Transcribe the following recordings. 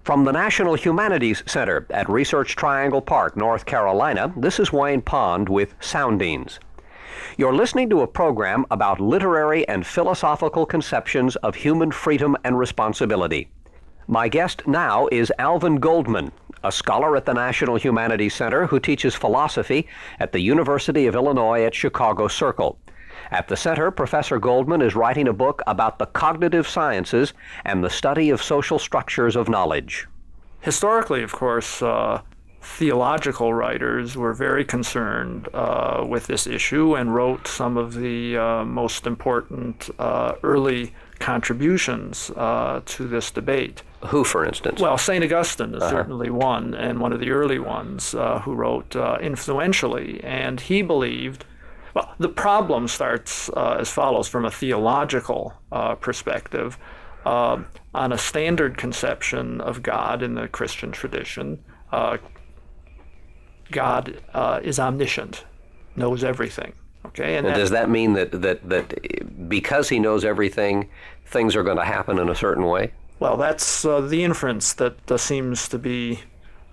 From the National Humanities Center at Research Triangle Park, North Carolina, this is Wayne Pond with Soundings. You're listening to a program about literary and philosophical conceptions of human freedom and responsibility. My guest now is Alvin Goldman, a scholar at the National Humanities Center who teaches philosophy at the University of Illinois at Chicago Circle. At the center, Professor Goldman is writing a book about the cognitive sciences and the study of social structures of knowledge. Historically, of course, theological writers were very concerned with this issue and wrote some of the most important early contributions to this debate. Who, for instance? Well, St. Augustine is certainly one, and one of the early ones who wrote influentially, and he believed. Well, the problem starts as follows from a theological perspective. On a standard conception of God in the Christian tradition, God is omniscient, knows everything. Okay, and does that mean that because he knows everything, things are going to happen in a certain way? Well, that's the inference that seems to be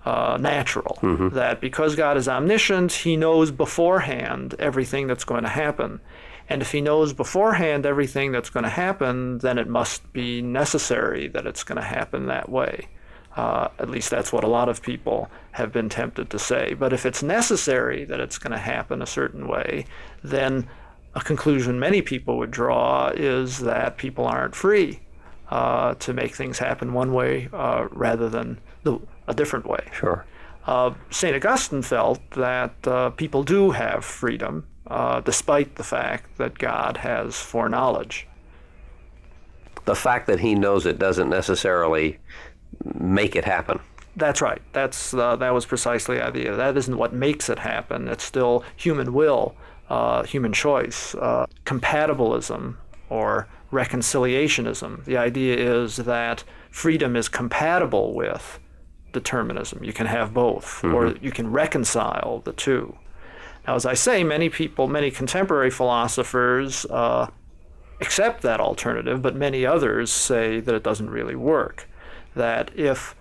natural, that because God is omniscient, he knows beforehand everything that's going to happen. And if he knows beforehand everything that's going to happen, then it must be necessary that it's going to happen that way. At least that's what a lot of people have been tempted to say. But if it's necessary that it's going to happen a certain way, then a conclusion many people would draw is that people aren't free to make things happen one way rather than a different way. Sure. St. Augustine felt that people do have freedom, despite the fact that God has foreknowledge. The fact that he knows it doesn't necessarily make it happen. That's right. That was precisely the idea. That isn't what makes it happen. It's still human will, human choice, compatibilism, or reconciliationism. The idea is that freedom is compatible with determinism. You can have both, or you can reconcile the two. Now, as I say, many contemporary philosophers accept that alternative, but many others say that it doesn't really work. That if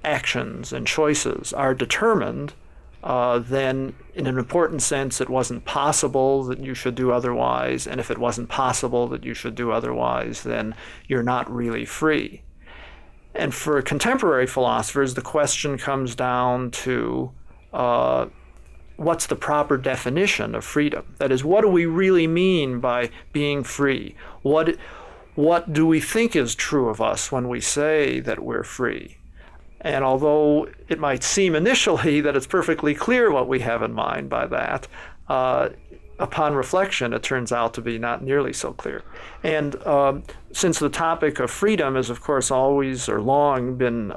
actions and choices are determined, then in an important sense it wasn't possible that you should do otherwise, and if it wasn't possible that you should do otherwise, then you're not really free. And for contemporary philosophers, the question comes down to what's the proper definition of freedom? That is, what do we really mean by being free? What do we think is true of us when we say that we're free? And although it might seem initially that it's perfectly clear what we have in mind by that, upon reflection, it turns out to be not nearly so clear. And since the topic of freedom has, of course, always or long been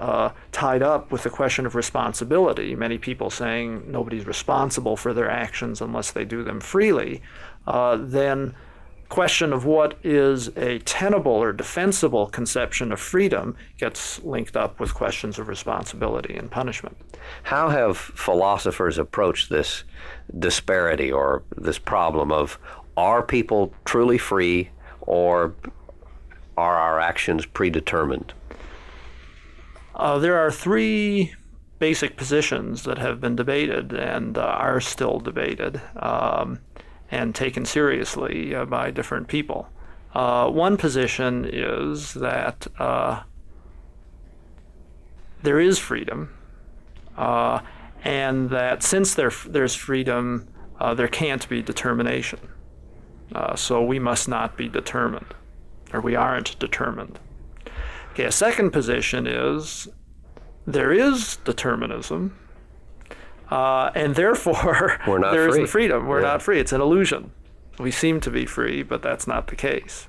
tied up with the question of responsibility, many people saying nobody's responsible for their actions unless they do them freely, then question of what is a tenable or defensible conception of freedom gets linked up with questions of responsibility and punishment. How have philosophers approached this disparity or this problem of, are people truly free or are our actions predetermined? There are three basic positions that have been debated and are still debated and taken seriously by different people. One position is that there is freedom, and that since there's freedom, there can't be determination. So we must not be determined, or we aren't determined. Okay, a second position is there is determinism, and therefore there isn't freedom. We're not free. It's an illusion. We seem to be free, but that's not the case.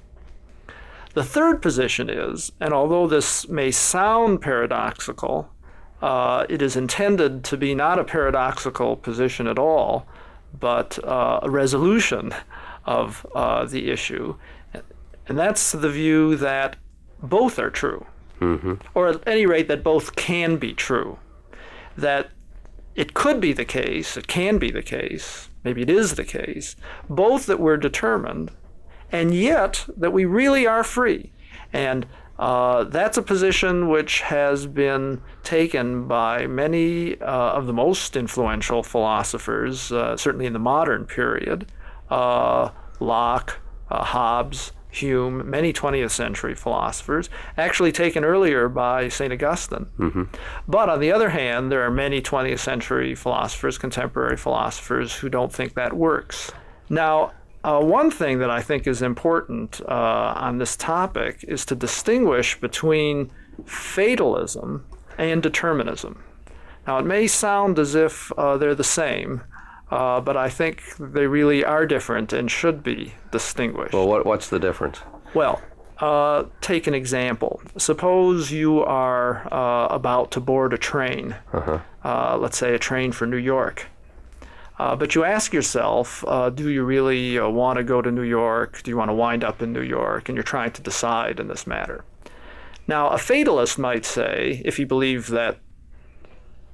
The third position is, and although this may sound paradoxical, it is intended to be not a paradoxical position at all, but a resolution of the issue. And that's the view that both are true, or at any rate that both can be true. That it could be the case, it can be the case, maybe it is the case, both that we're determined and yet that we really are free. And That's a position which has been taken by many of the most influential philosophers, certainly in the modern period. Locke, Hobbes, Hume, many 20th century philosophers, actually taken earlier by St. Augustine. Mm-hmm. But on the other hand, there are many 20th century philosophers, contemporary philosophers, who don't think that works. Now, one thing that I think is important on this topic is to distinguish between fatalism and determinism. Now, it may sound as if they're the same, but I think they really are different and should be distinguished. Well, what's the difference? Well, take an example. Suppose you are about to board a train, let's say a train for New York. But you ask yourself, do you really want to go to New York? Do you want to wind up in New York? And you're trying to decide in this matter. Now, a fatalist might say, if he believed that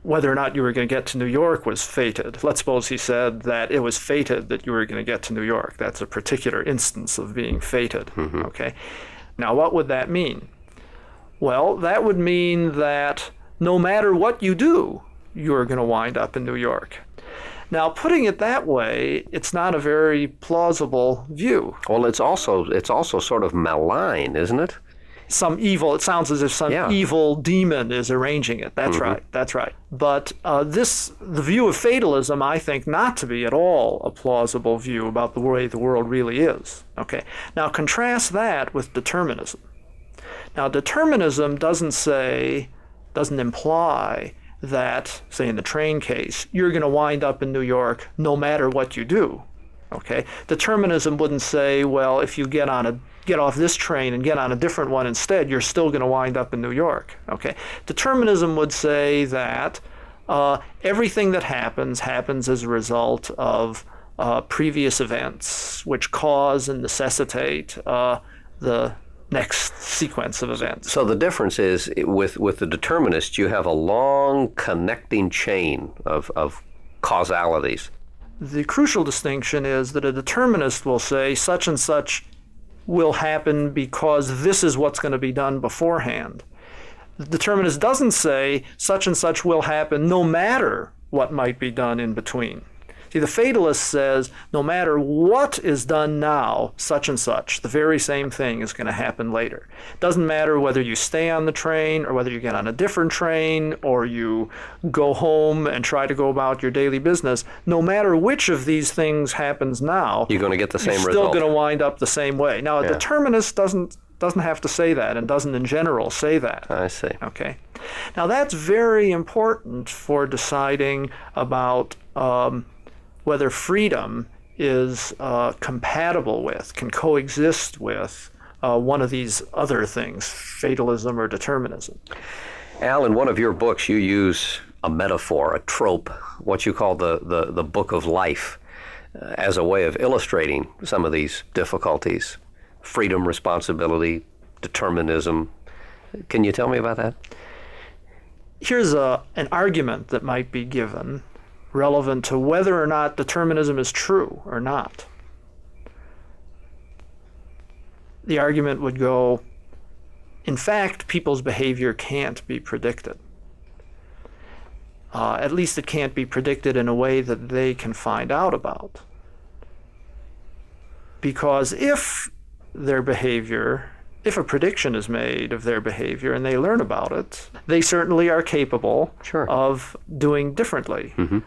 whether or not you were going to get to New York was fated. Let's suppose he said that it was fated that you were going to get to New York. That's a particular instance of being fated. Mm-hmm. Okay. Now, what would that mean? Well, that would mean that no matter what you do, you're going to wind up in New York. Now, putting it that way, it's not a very plausible view. Well, it's also sort of malign, isn't it? It sounds as if some evil demon is arranging it. That's right, that's right. But the view of fatalism, I think not to be at all a plausible view about the way the world really is. Okay. Now, contrast that with determinism. Now, determinism doesn't imply that, say in the train case, you're going to wind up in New York no matter what you do. Okay? Determinism wouldn't say, well, if you get off this train and get on a different one instead, you're still going to wind up in New York. Okay? Determinism would say that everything that happens as a result of previous events, which cause and necessitate the next sequence of events. So the difference is, with the determinist, you have a long connecting chain of causalities. The crucial distinction is that a determinist will say such and such will happen because this is what's going to be done beforehand. The determinist doesn't say such and such will happen no matter what might be done in between. See, the fatalist says no matter what is done now, such and such, the very same thing is going to happen later. It doesn't matter whether you stay on the train or whether you get on a different train or you go home and try to go about your daily business. No matter which of these things happens now, you're going to get the same result. You're still going to wind up the same way. Now, a determinist doesn't have to say that and doesn't in general say that. I see. Okay. Now, that's very important for deciding about whether freedom is compatible with, can coexist with one of these other things, fatalism or determinism. Al, in one of your books, you use a metaphor, a trope, what you call the book of life, as a way of illustrating some of these difficulties. Freedom, responsibility, determinism. Can you tell me about that? Here's an argument that might be given relevant to whether or not determinism is true or not. The argument would go, in fact, people's behavior can't be predicted. At least it can't be predicted in a way that they can find out about. Because if a prediction is made of their behavior and they learn about it, they certainly are capable of doing differently. Mm-hmm.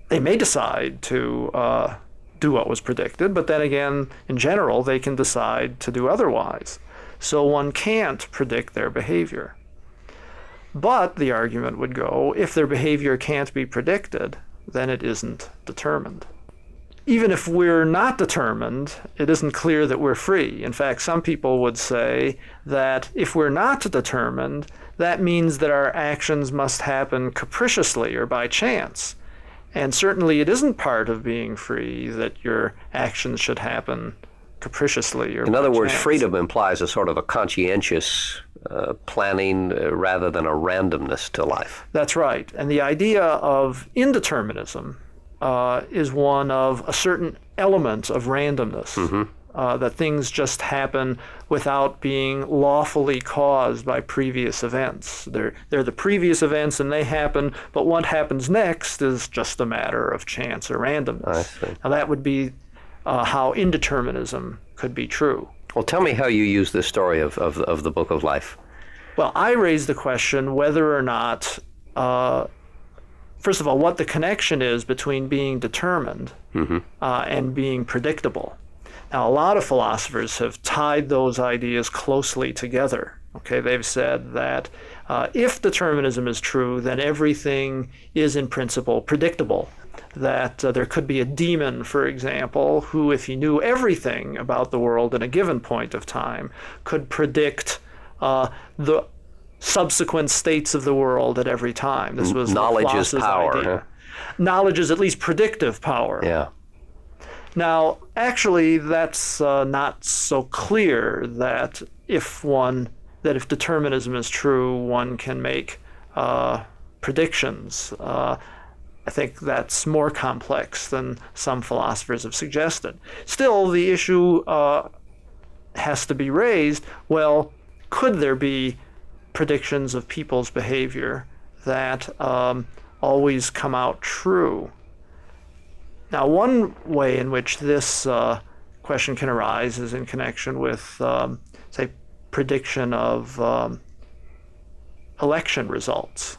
They may decide to do what was predicted, but then again, in general, they can decide to do otherwise. So one can't predict their behavior. But the argument would go, if their behavior can't be predicted, then it isn't determined. Even if we're not determined, it isn't clear that we're free. In fact, some people would say that if we're not determined, that means that our actions must happen capriciously or by chance. And certainly it isn't part of being free that your actions should happen capriciously or by chance. In other words, freedom implies a sort of a conscientious planning rather than a randomness to life. That's right. And the idea of indeterminism is one of a certain element of randomness. Mm-hmm. that things just happen without being lawfully caused by previous events. They're the previous events and they happen, but what happens next is just a matter of chance or randomness. I see. Now that would be how indeterminism could be true. Well, tell me how you use this story of the Book of Life. Well, I raised the question whether or not, first of all, what the connection is between being determined and being predictable. Now, a lot of philosophers have tied those ideas closely together. Okay, they've said that if determinism is true, then everything is in principle predictable. That there could be a demon, for example, who, if he knew everything about the world in a given point of time, could predict the subsequent states of the world at every time. This was knowledge is Laplace's power. idea. Huh? Knowledge is at least predictive power. Yeah. Now, actually, that's not so clear that if determinism is true, one can make predictions. I think that's more complex than some philosophers have suggested. Still, the issue has to be raised, well, could there be predictions of people's behavior that always come out true? Now, one way in which this question can arise is in connection with, say, prediction of election results.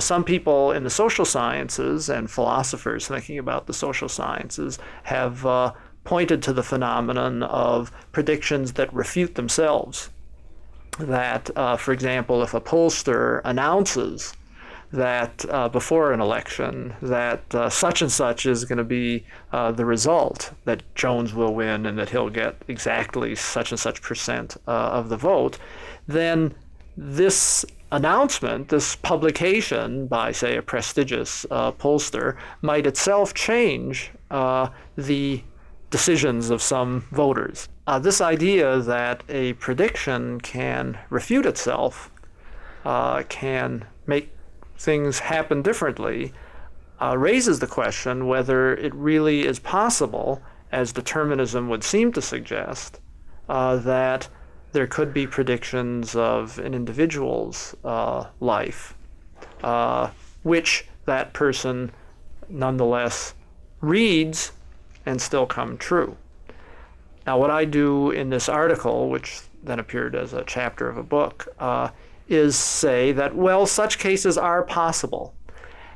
Some people in the social sciences and philosophers thinking about the social sciences have pointed to the phenomenon of predictions that refute themselves. That, for example, if a pollster announces that before an election that such and such is going to be the result, that Jones will win and that he'll get exactly such and such percent of the vote, then this announcement, this publication by, say, a prestigious pollster, might itself change the decisions of some voters. This idea that a prediction can refute itself, can make things happen differently, raises the question whether it really is possible, as determinism would seem to suggest, that there could be predictions of an individual's life, which that person nonetheless reads and still come true. Now, what I do in this article, which then appeared as a chapter of a book, is say that, well, such cases are possible,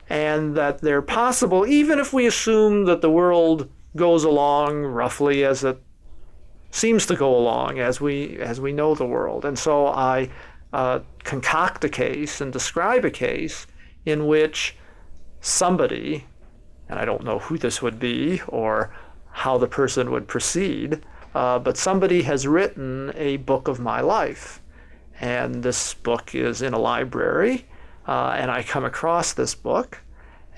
and that they're possible even if we assume that the world goes along roughly as it seems to go along, as we know the world. And so I concoct a case and describe a case in which somebody, and I don't know who this would be or how the person would proceed, but somebody has written a book of my life. And this book is in a library, and I come across this book,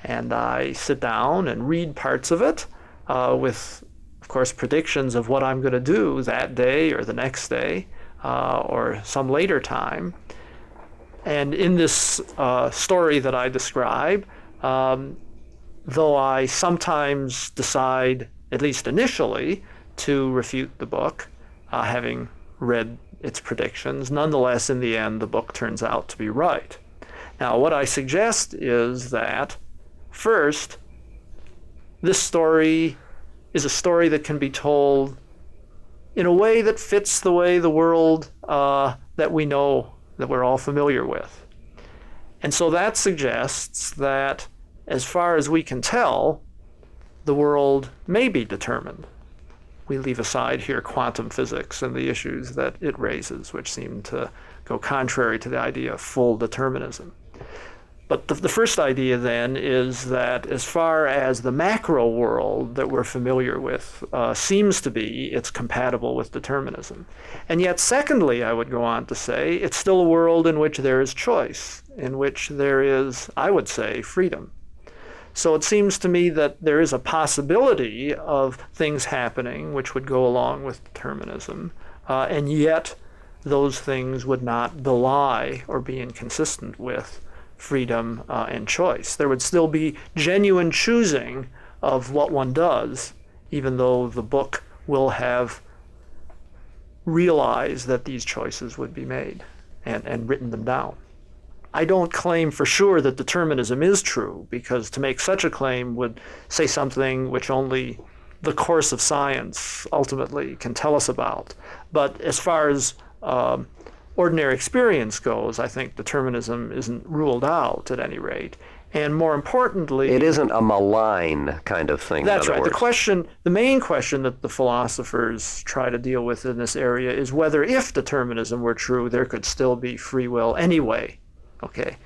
and I sit down and read parts of it with, of course, predictions of what I'm going to do that day or the next day or some later time. And in this story that I describe, though I sometimes decide, at least initially, to refute the book, having read its predictions, nonetheless, in the end, the book turns out to be right. Now, what I suggest is that, first, this story is a story that can be told in a way that fits the way the world that we know, that we're all familiar with. And so that suggests that, as far as we can tell, the world may be determined. We leave aside here quantum physics and the issues that it raises, which seem to go contrary to the idea of full determinism. But the first idea then is that as far as the macro world that we're familiar with seems to be, it's compatible with determinism. And yet, secondly, I would go on to say, it's still a world in which there is choice, in which there is, I would say, freedom. So it seems to me that there is a possibility of things happening which would go along with determinism, and yet those things would not belie or be inconsistent with freedom and choice. There would still be genuine choosing of what one does, even though the book will have realized that these choices would be made and written them down. I don't claim for sure that determinism is true, because to make such a claim would say something which only the course of science ultimately can tell us about. But as far as ordinary experience goes, I think determinism isn't ruled out at any rate. And more importantly, it isn't a malign kind of thing. That's in other right. words. The main question that the philosophers try to deal with in this area is whether, if determinism were true, there could still be free will anyway. Okay.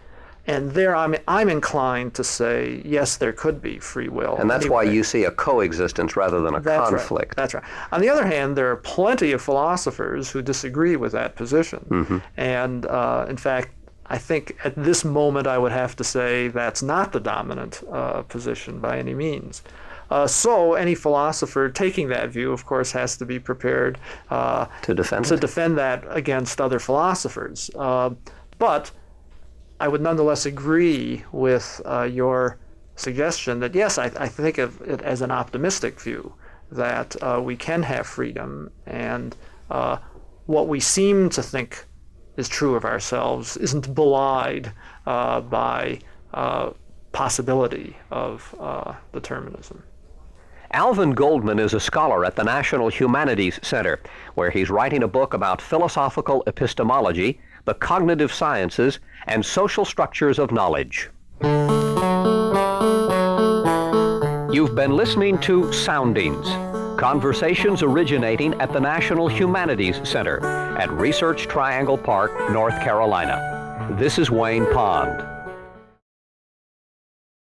And there I'm inclined to say, yes, there could be free will. And that's anyway. why you see a coexistence rather than a conflict. Right. That's right. On the other hand, there are plenty of philosophers who disagree with that position. Mm-hmm. And in fact, I think at this moment I would have to say that's not the dominant position by any means. So any philosopher taking that view, of course, has to be prepared to defend that against other philosophers. But I would nonetheless agree with your suggestion that, yes, I think of it as an optimistic view, that we can have freedom, and what we seem to think is true of ourselves isn't belied by possibility of determinism. Alvin Goldman is a scholar at the National Humanities Center, where he's writing a book about philosophical epistemology, the cognitive sciences, and social structures of knowledge. You've been listening to Soundings, conversations originating at the National Humanities Center at Research Triangle Park, North Carolina. This is Wayne Pond.